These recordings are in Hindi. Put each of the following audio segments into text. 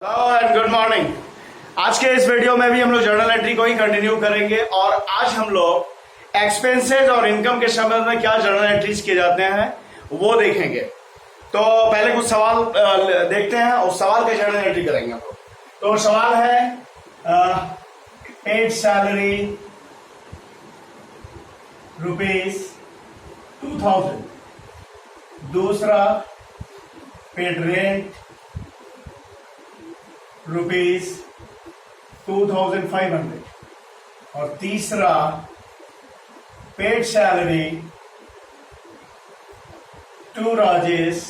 Hello and good morning. आज के इस वीडियो में भी हम लोग जर्नल एंट्री को ही कंटिन्यू करेंगे और आज हम लोग एक्सपेंसेस और इनकम के संबंध में क्या जर्नल एंट्रीज किए जाते हैं वो देखेंगे। तो पहले कुछ सवाल देखते हैं और सवाल के जर्नल एंट्री करेंगे हम लोग। तो सवाल है पेड सैलरी ₹2000, दूसरा पेड रेंट ₹2500 और तीसरा पेड सैलरी टू राजेश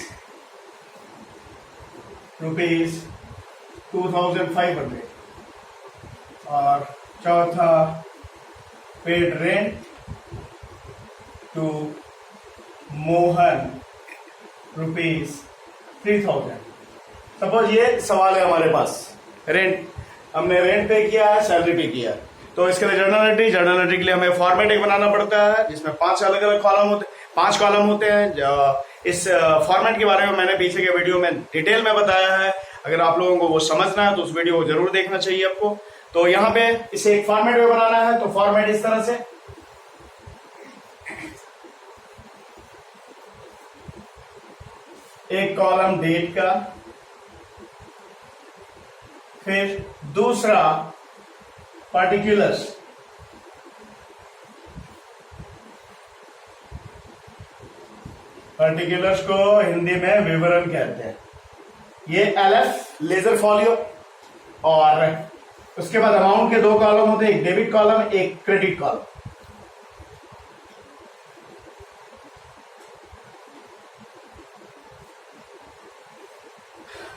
₹2500 और चौथा paid rent to Mohan ₹3000। Suppose ये सवाल है हमारे पास, रेंट हमने रेंट पे किया है, सैलरी पे किया है। तो इसके लिए जर्नल एंट्री के लिए हमें फॉर्मेट एक बनाना पड़ता है जिसमें 5 अलग अलग पांच कॉलम होते हैं। इस फॉर्मेट के बारे में मैंने पीछे के वीडियो में डिटेल में बताया है। अगर आप लोगों को वो समझना है तो उस वीडियो को जरूर देखना चाहिए आपको। तो यहाँ पे इसे एक फॉर्मेट में बनाना है। तो फॉर्मेट इस तरह से, एक कॉलम डेट का, फिर दूसरा पार्टिकुलर्स, को हिंदी में विवरण कहते हैं। ये LF लेजर फॉलियो। और उसके बाद अमाउंट के 2 कॉलम होते हैं, एक डेबिट कॉलम एक क्रेडिट कॉलम।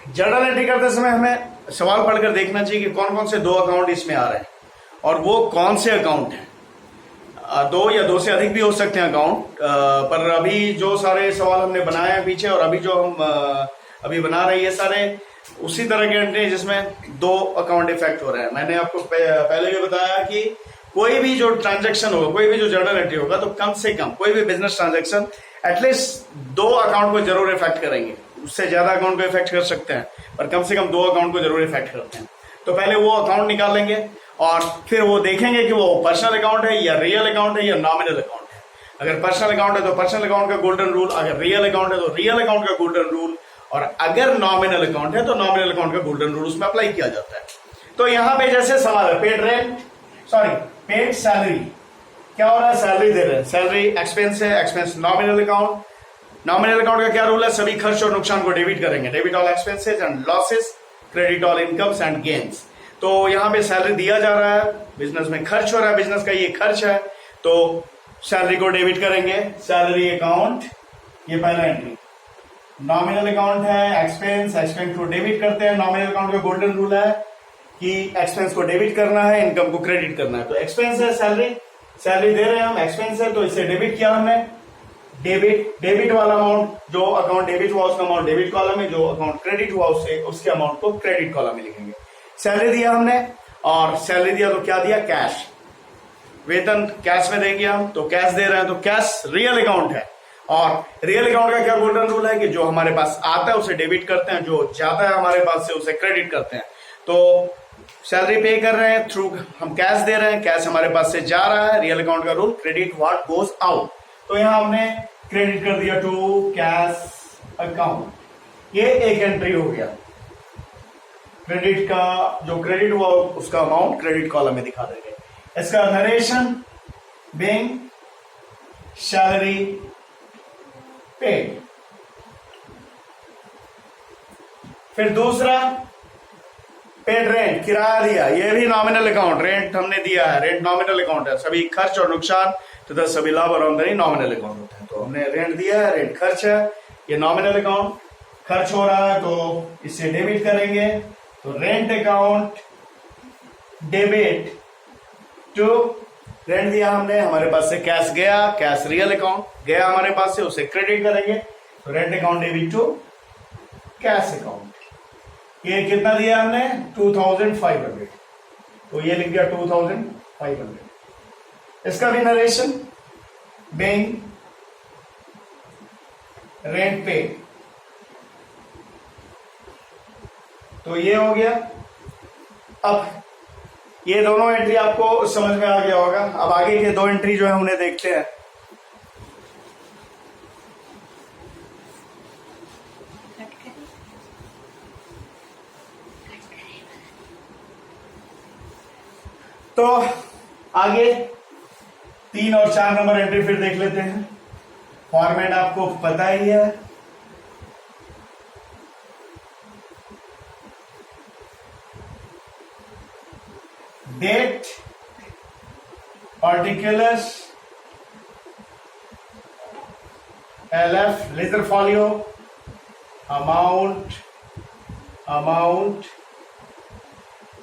जर्नल एंट्री करते समय हमें सवाल पढ़कर देखना चाहिए कि कौन कौन से 2 अकाउंट इसमें आ रहे हैं और वो कौन से अकाउंट हैं। 2 या 2 से अधिक भी हो सकते हैं अकाउंट, पर अभी जो सारे सवाल हमने बनाए हैं पीछे और अभी जो हम अभी बना रहे हैं ये सारे उसी तरह के एंट्री जिसमें 2 अकाउंट इफेक्ट हो रहे हैं। मैंने आपको पहले भी बताया कि कोई भी जो ट्रांजेक्शन होगा, कोई भी जो जर्नल एंट्री होगा, तो कम से कम कोई भी बिजनेस ट्रांजेक्शन एटलीस्ट 2 अकाउंट को जरूर इफेक्ट करेंगे। उससे ज्यादा अकाउंट को इफेक्ट कर सकते हैं पर कम से कम 2 अकाउंट को जरूर इफेक्ट करते हैं। तो पहले वो अकाउंट निकालेंगे और फिर वो देखेंगे कि वो पर्सनल अकाउंट है या रियल अकाउंट है या नॉमिनल अकाउंट है। अगर पर्सनल अकाउंट है तो पर्सनल अकाउंट का गोल्डन रूल, अगर रियल अकाउंट है तो रियल अकाउंट का गोल्डन रूल, और अगर नॉमिनल अकाउंट है तो नॉमिनल अकाउंट का गोल्डन रूल उसमें अप्लाई किया जाता है। तो यहाँ पे जैसे सवाल है पेड सैलरी, क्या हो रहा है, सैलरी दे रहे हैं, सैलरी एक्सपेंस है, expense nominal account. Nominal account का क्या रूल है, सभी खर्च और नुकसान को डेबिट करेंगे, debit all expenses and losses, credit all incomes and gains. तो यहाँ पे सैलरी दिया जा रहा है, बिजनेस में खर्च हो रहा है, बिजनेस का ये खर्च है, तो सैलरी को डेबिट करेंगे, सैलरी अकाउंट, ये पहला एंट्री। नॉमिनल अकाउंट है, एक्सपेंस को डेबिट करते हैं। नॉमिनल अकाउंट का गोल्डन रूल है कि एक्सपेंस को डेबिट करना है, इनकम को क्रेडिट करना है। तो एक्सपेंस है सैलरी दे रहे हैं हम, एक्सपेंस है तो इसे डेबिट किया हमने, डेबिट वाला अमाउंट, जो अकाउंट डेबिट हुआ उसका अमाउंट डेबिट कॉलम में, जो अकाउंट क्रेडिट हुआ उसके अमाउंट को क्रेडिट कॉलम में लिखेंगे। सैलरी दिया हमने और सैलरी दिया तो क्या दिया, कैश, वेतन कैश में देंगे हम, तो कैश दे रहे हैं तो कैश रियल अकाउंट है। और रियल अकाउंट का क्या गोल्डन रूल है कि जो हमारे पास आता है उसे डेबिट करते हैं, जो जाता है हमारे पास से उसे क्रेडिट करते हैं। तो सैलरी पे कर रहे हैं थ्रू, हम कैश दे रहे हैं, कैश हमारे पास से जा रहा है, रियल अकाउंट का rule credit what goes out. तो यहां हमने क्रेडिट कर दिया टू कैश अकाउंट, ये एक एंट्री हो गया। क्रेडिट का जो क्रेडिट हुआ उसका अमाउंट क्रेडिट कॉलम में दिखा देंगे। इसका नरेशन बीइंग सैलरी पेड। फिर दूसरा पेड रेंट, किराया दिया, ये भी नॉमिनल अकाउंट, रेंट हमने दिया है, रेंट नॉमिनल अकाउंट है, सभी खर्च और नुकसान तथा सभी लाभ और आमदनी नॉमिनल अकाउंट होते हैं। तो हमने रेंट दिया है, रेंट खर्च है, ये नॉमिनल अकाउंट, खर्च हो रहा है तो इससे डेबिट करेंगे। तो rent account debit to, rent दिया हमने, हमारे पास से कैश गया, कैश रियल अकाउंट गया हमारे पास से, उसे क्रेडिट करेंगे। तो rent account debit to cash account. ये कितना दिया हमने, 2500, तो ये लिख दिया 2500। इसका भी नरेशन being rent paid, तो ये हो गया। अब ये दोनों एंट्री आपको समझ में आ गया होगा। अब आगे के दो एंट्री जो है उन्हें देखते हैं। तो आगे 3 और 4 नंबर एंट्री फिर देख लेते हैं। फॉर्मेट आपको पता ही है। Date, particulars, LF ledger folio, amount,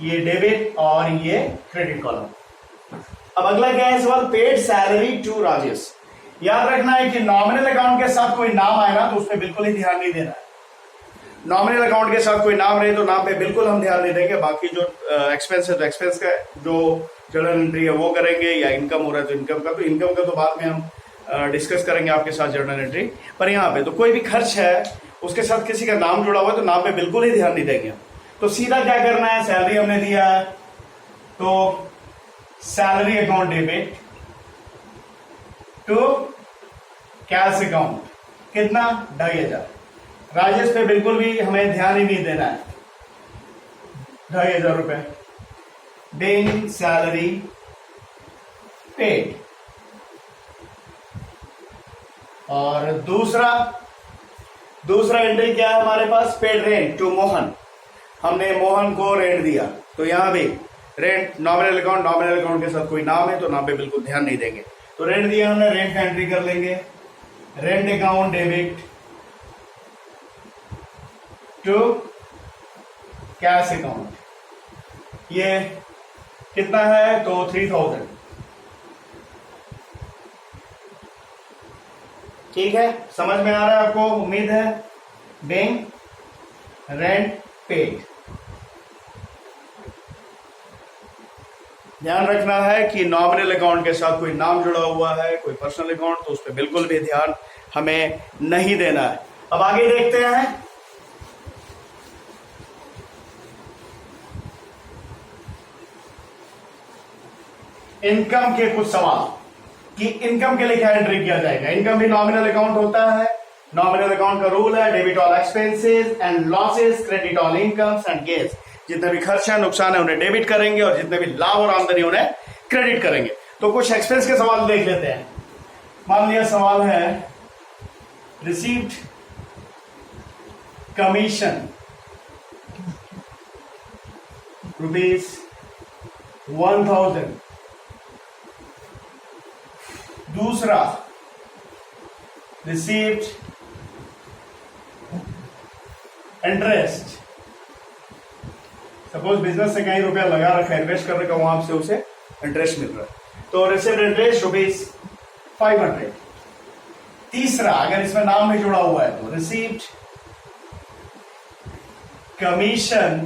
ये डेबिट और ये क्रेडिट कॉलम। अब अगला क्या है सवाल, पेड सैलरी टू राजेश। याद रखना है कि नॉमिनल अकाउंट के साथ कोई नाम आए ना तो उसमें बिल्कुल ही ध्यान नहीं देना है। नॉमिनल अकाउंट के साथ कोई नाम रहे तो नाम पे बिल्कुल हम ध्यान नहीं देंगे। बाकी जो एक्सपेंस है तो एक्सपेंस का, जो जर्नल एंट्री है वो करेंगे, या इनकम हो रहा है तो इनकम का तो बाद में हम डिस्कस करेंगे आपके साथ जर्नल एंट्री। पर यहाँ पे तो कोई भी खर्च है उसके साथ किसी का नाम जुड़ा हुआ है तो नाम पे बिल्कुल ही ध्यान नहीं देंगे। तो सीधा क्या करना है, सैलरी हमने दिया है तो salary account debit to cash account, कितना 2500। राजेश पे बिल्कुल भी हमें ध्यान ही नहीं देना है, 2500 रुपए। Being salary paid. और दूसरा एंट्री क्या है हमारे पास, पेड रेंट टू मोहन। हमने मोहन को रेंट दिया तो यहां भी रेंट, नॉमिनल अकाउंट के साथ कोई नाम है तो नाम पे बिल्कुल ध्यान नहीं देंगे। तो रेंट दिया हमने, रेंट का एंट्री कर लेंगे। Rent account debit to cash account, ये कितना है तो 3000। ठीक है, समझ में आ रहा है आपको, उम्मीद है। Being rent paid. ध्यान रखना है कि नॉमिनल अकाउंट के साथ कोई नाम जुड़ा हुआ है, कोई पर्सनल अकाउंट, तो उस पर बिल्कुल भी ध्यान हमें नहीं देना है। अब आगे देखते हैं। इनकम के कुछ सवाल कि इनकम के लिए क्या एंट्री किया जाएगा। इनकम भी नॉमिनल अकाउंट होता है। नॉमिनल अकाउंट का रूल है debit all expenses and losses, credit all incomes and gains. जितने भी खर्च है, नुकसान है, उन्हें डेबिट करेंगे और जितने भी लाभ और आमदनी उन्हें क्रेडिट करेंगे। तो कुछ एक्सपेंस के सवाल देख लेते हैं। मान लिया सवाल है रिसीव्ड कमीशन ₹1000। दूसरा रिसीव्ड इंटरेस्ट। सपोज बिजनेस से कहीं रुपया लगा रखा है, इन्वेस्ट करने का, वहां से उसे इंटरेस्ट मिल रहा है तो रिसीव्ड इंटरेस्ट ₹500। तीसरा, अगर इसमें नाम भी जुड़ा हुआ है तो रिसीव्ड कमीशन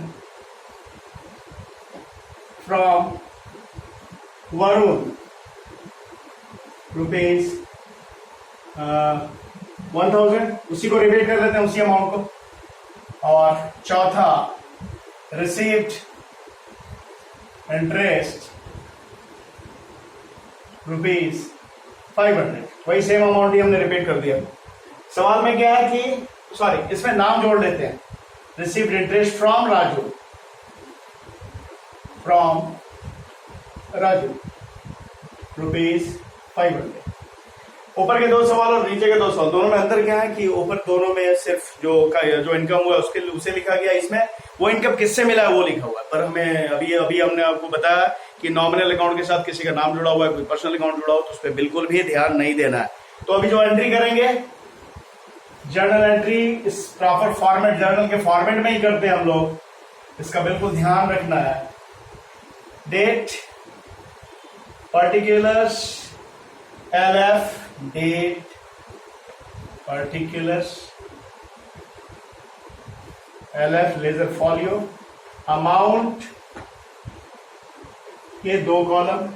फ्रॉम वरुण ₹1000। उसी को रिपीट कर लेते हैं, उसी अमाउंट को। और चौथा रिसीव्ड इंटरेस्ट ₹500। वही सेम अमाउंट ही हमने रिपीट कर दिया। सवाल में क्या है कि इसमें नाम जोड़ लेते हैं। Received interest from Raju, ₹500। ऊपर के दो सवाल और नीचे के दो सवाल, दोनों में अंतर क्या है कि ऊपर दोनों में सिर्फ जो इनकम हुआ है उसे लिखा गया, इसमें वो इनकम किससे मिला है वो लिखा हुआ है। पर हमें अभी हमने आपको बताया कि नॉमिनल अकाउंट के साथ किसी का नाम जुड़ा हुआ है, कोई पर्सनल अकाउंट जुड़ा हो तो उस पर बिल्कुल भी ध्यान नहीं देना है। तो अभी जो एंट्री करेंगे जर्नल एंट्री, इस प्रॉपर फॉर्मेट, जर्नल के फॉर्मेट में ही करते हैं हम लोग, इसका बिल्कुल ध्यान रखना है। Date, particulars, LF, date, particulars, LF ledger folio, amount, ये दो कॉलम,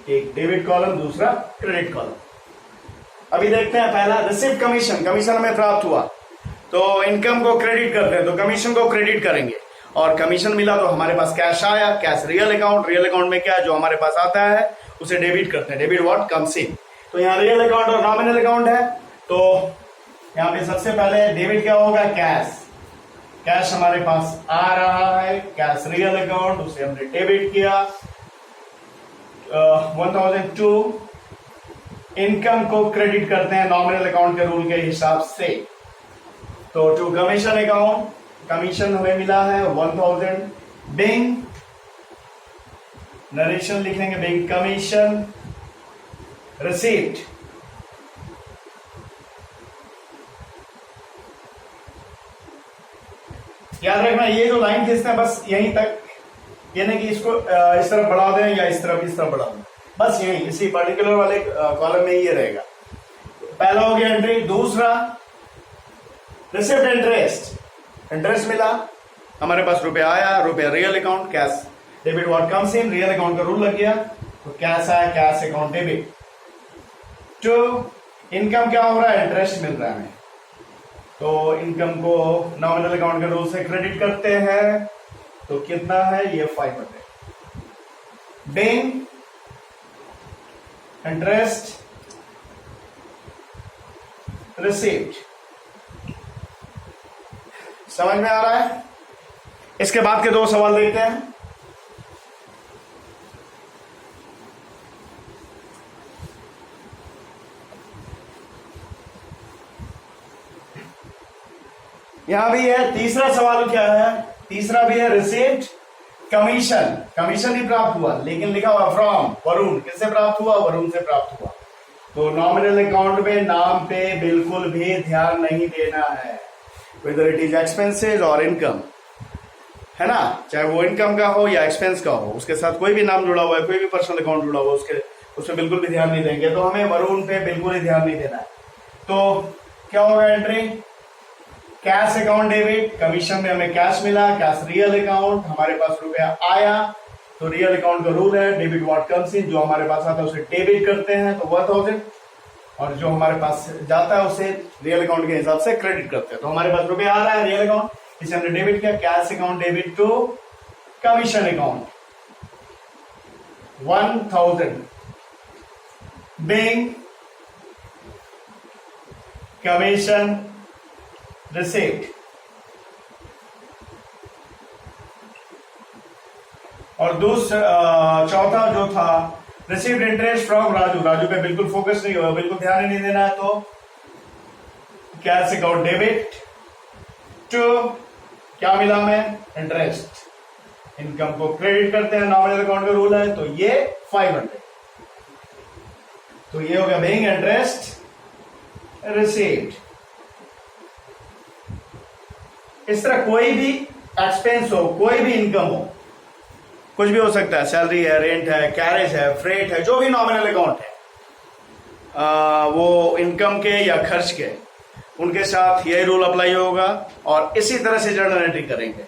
एक डेबिट कॉलम, दूसरा क्रेडिट कॉलम। अभी देखते हैं पहला रिसीव्ड कमीशन। कमीशन हमें प्राप्त हुआ तो इनकम को क्रेडिट करते हैं, तो कमीशन को क्रेडिट करेंगे, और कमीशन मिला तो हमारे पास कैश आया, कैश रियल अकाउंट में क्या है, जो हमारे पास आता है उसे डेबिट करते हैं, डेबिट व्हाट कम्स इन। तो यहाँ रियल अकाउंट और नॉमिनल अकाउंट है, तो यहाँ पे सबसे पहले डेबिट क्या होगा, कैश हमारे पास आ रहा है, कैश रियल अकाउंट, उसे हमने डेबिट किया। 1002 इनकम को क्रेडिट करते हैं नॉमिनल अकाउंट के रूल के हिसाब से, तो टू कमीशन अकाउंट, कमीशन हमें मिला है 1000, बिंग नरेशन लिखेंगे, बिंग कमीशन रिसीप्ट, याद रखना ये जो लाइन खींचते हैं बस यहीं तक, ये नहीं कि इसको इस तरफ बढ़ा दें या इस तरफ बढ़ा दें, बस यही इसी पर्टिकुलर वाले कॉलम में ये रहेगा। पहला हो गया एंट्री। दूसरा रिसिप्ट इंटरेस्ट मिला, हमारे पास रुपया आया, रुपया real account, cash debit what comes in, real account का रूल लग गया, तो कैश आया, cash account debit. To income क्या हो रहा है, इंटरेस्ट मिल रहा है हमें, तो इनकम को नॉमिनल अकाउंट के रूल से क्रेडिट करते हैं, तो कितना है ये 500। बिंग इंटरेस्ट रिसीप्ट, समझ में आ रहा है। इसके बाद के दो सवाल देखते हैं। यहां भी है तीसरा सवाल, क्या है, तीसरा भी है रिसीप्ट कमीशन ही प्राप्त हुआ, लेकिन लिखा हुआ फ्रॉम वरुण, किससे प्राप्त हुआ, वरुण से प्राप्त हुआ। तो नॉमिनल अकाउंट में नाम पे बिल्कुल भी ध्यान नहीं देना है, whether it is expenses और इनकम, है ना, चाहे वो इनकम का हो या एक्सपेंस का हो, उसके साथ कोई भी नाम जुड़ा हुआ है, कोई भी पर्सनल अकाउंट जुड़ा हुआ है, उसमें बिल्कुल भी ध्यान नहीं देंगे, तो हमें वरुण पे बिल्कुल ही ध्यान नहीं देना है। तो क्या होगा entry, cash account debit, commission में हमें कैश मिला, कैश रियल अकाउंट, हमारे पास रुपया आया, तो रियल अकाउंट का रूल है डेबिट व्हाट कम्स इन, जो हमारे पास आता है उसे डेबिट करते हैं, तो 1000, और जो हमारे पास जाता है उसे रियल अकाउंट के हिसाब से क्रेडिट करते हैं। तो हमारे पास रुपया आ रहा है रियल अकाउंट, इसे हमने डेबिट किया, cash account debit to commission account 1000, being commission receipt. और चौथा जो था रिसीव्ड इंटरेस्ट फ्रॉम राजू पे बिल्कुल फोकस नहीं होगा, बिल्कुल ध्यान ही नहीं देना है, तो कैश अकाउंट डेबिट टू क्या मिला हमें, इंटरेस्ट, इनकम को क्रेडिट करते हैं, नॉमिनल अकाउंट का रूल है, तो ये 500, तो ये हो गया बिंग इंटरेस्ट रिसीव्ड। इस तरह कोई भी एक्सपेंस हो, कोई भी इनकम हो, कुछ भी हो सकता है, सैलरी है, रेंट है, कैरेज है, फ्रेट है, जो भी नॉमिनल अकाउंट है, वो इनकम के या खर्च के, उनके साथ यही रूल अप्लाई होगा, और इसी तरह से जर्नल एंट्री करेंगे।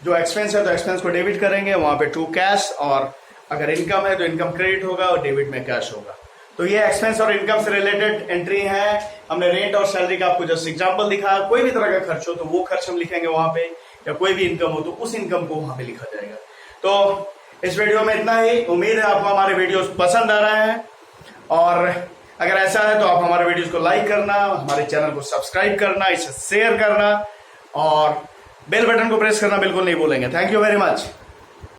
जो एक्सपेंस है तो एक्सपेंस को डेबिट करेंगे, वहां पे टू कैश, और अगर इनकम है तो इनकम क्रेडिट होगा और डेबिट में कैश होगा। तो ये एक्सपेंस और इनकम से रिलेटेड एंट्री है। हमने रेंट और सैलरी का आपको जस्ट एग्जांपल दिखाया, कोई भी तरह का खर्च हो तो वो खर्च हम लिखेंगे वहां पे, या कोई भी इनकम हो तो उस इनकम को वहां पे लिखा जाएगा। तो इस वीडियो में इतना ही। उम्मीद है आपको हमारे वीडियोस पसंद आ रहे हैं, और अगर ऐसा है तो आप हमारे वीडियोस को लाइक करना, हमारे चैनल को सब्सक्राइब करना, इसे शेयर करना, और बेल बटन को प्रेस करना बिल्कुल नहीं भूलेंगे। Thank you very much.